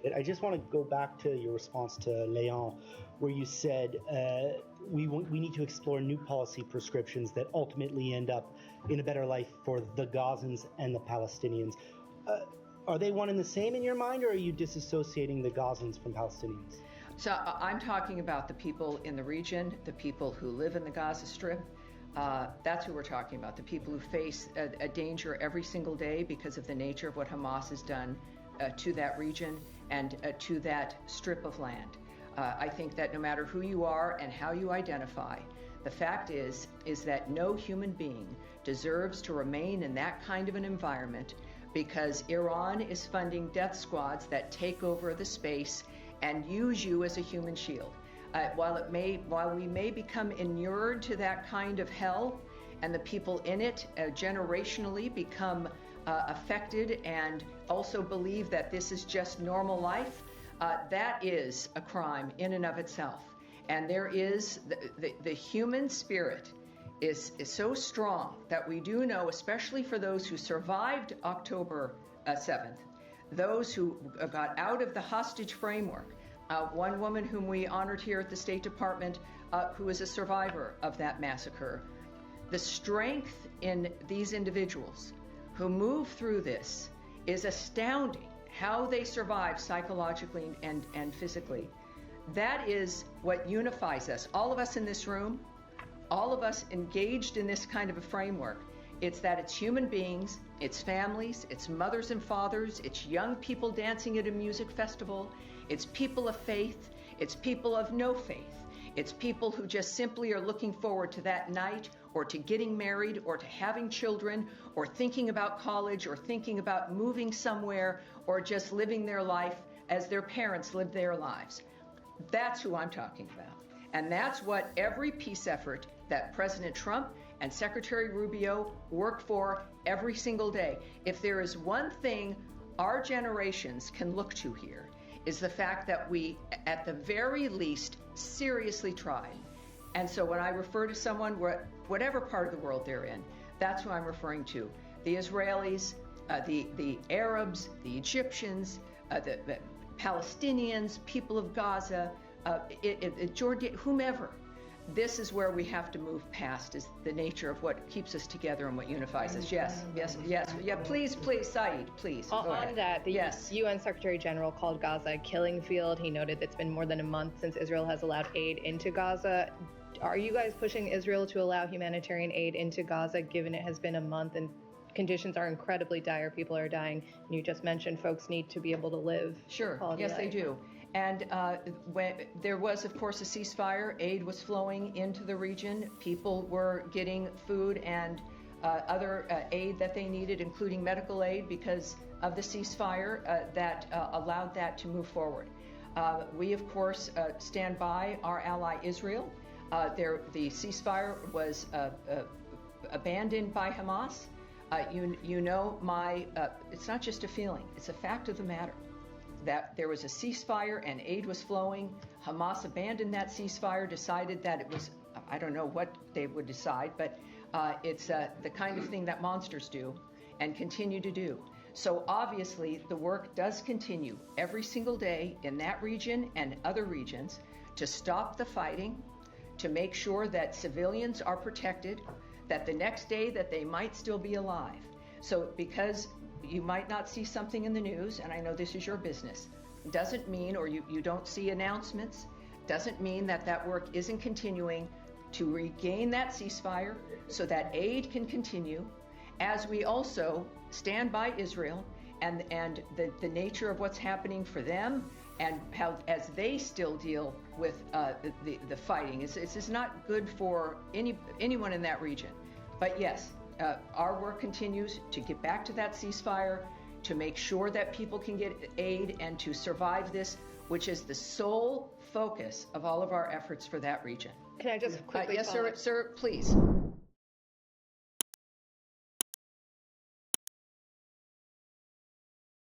it. I just want to go back to your response to Léon, where you said we need to explore new policy prescriptions that ultimately end up in a better life for the Gazans and the Palestinians. Are they one and the same in your mind, or are you disassociating the Gazans from Palestinians? So I'm talking about the people in the region, the people who live in the Gaza Strip. That's who we're talking about, the people who face a danger every single day because of the nature of what Hamas has done to that region and to that strip of land. I think that no matter who you are and how you identify, the fact is that no human being deserves to remain in that kind of an environment because Iran is funding death squads that take over the space and use you as a human shield. While we may become inured to that kind of hell, and the people in it generationally become affected and also believe that this is just normal life, that is a crime in and of itself. And there is the human spirit is so strong that we do know, especially for those who survived October 7th, those who got out of the hostage framework. One woman whom we honored here at the State Department, who is a survivor of that massacre. The strength in these individuals who move through this is astounding, how they survive psychologically and physically. That is what unifies us, all of us in this room, all of us engaged in this kind of a framework. It's that it's human beings, it's families, it's mothers and fathers, it's young people dancing at a music festival, it's people of faith, it's people of no faith, it's people who just simply are looking forward to that night or to getting married or to having children or thinking about college or thinking about moving somewhere or just living their life as their parents lived their lives. That's who I'm talking about. And that's what every peace effort that President Trump and Secretary Rubio work for every single day. If there is one thing our generations can look to here, is the fact that we, at the very least, seriously tried. And so when I refer to someone, whatever part of the world they're in, that's who I'm referring to. The Israelis, the Arabs, the Egyptians, the Palestinians, people of Gaza, Jordan, whomever. This is where we have to move past, is the nature of what keeps us together and what unifies us. Yes. Yeah, please, Saeed, please. On that, the UN Secretary General called Gaza a killing field. He noted it's been more than a month since Israel has allowed aid into Gaza. Are you guys pushing Israel to allow humanitarian aid into Gaza, given it has been a month and conditions are incredibly dire, people are dying? And you just mentioned folks need to be able to live. Sure, yes, they do. And when there was, of course, a ceasefire, aid was flowing into the region. People were getting food and other aid that they needed, including medical aid, because of the ceasefire that allowed that to move forward. We, of course, stand by our ally Israel. The ceasefire was abandoned by Hamas. You know, it's not just a feeling, it's a fact of the matter, that there was a ceasefire and aid was flowing. Hamas abandoned that ceasefire, decided that it was, I don't know what they would decide, but it's the kind of thing that monsters do and continue to do. So obviously the work does continue every single day in that region and other regions to stop the fighting, to make sure that civilians are protected, that the next day that they might still be alive. So because you might not see something in the news, and I know this is your business, doesn't mean, or you don't see announcements, doesn't mean that work isn't continuing to regain that ceasefire so that aid can continue, as we also stand by Israel and the nature of what's happening for them and how as they still deal with the fighting. It's not good for anyone in that region. But yes, our work continues to get back to that ceasefire, to make sure that people can get aid and to survive this, which is the sole focus of all of our efforts for that region. Can I just quickly yes, sir, please.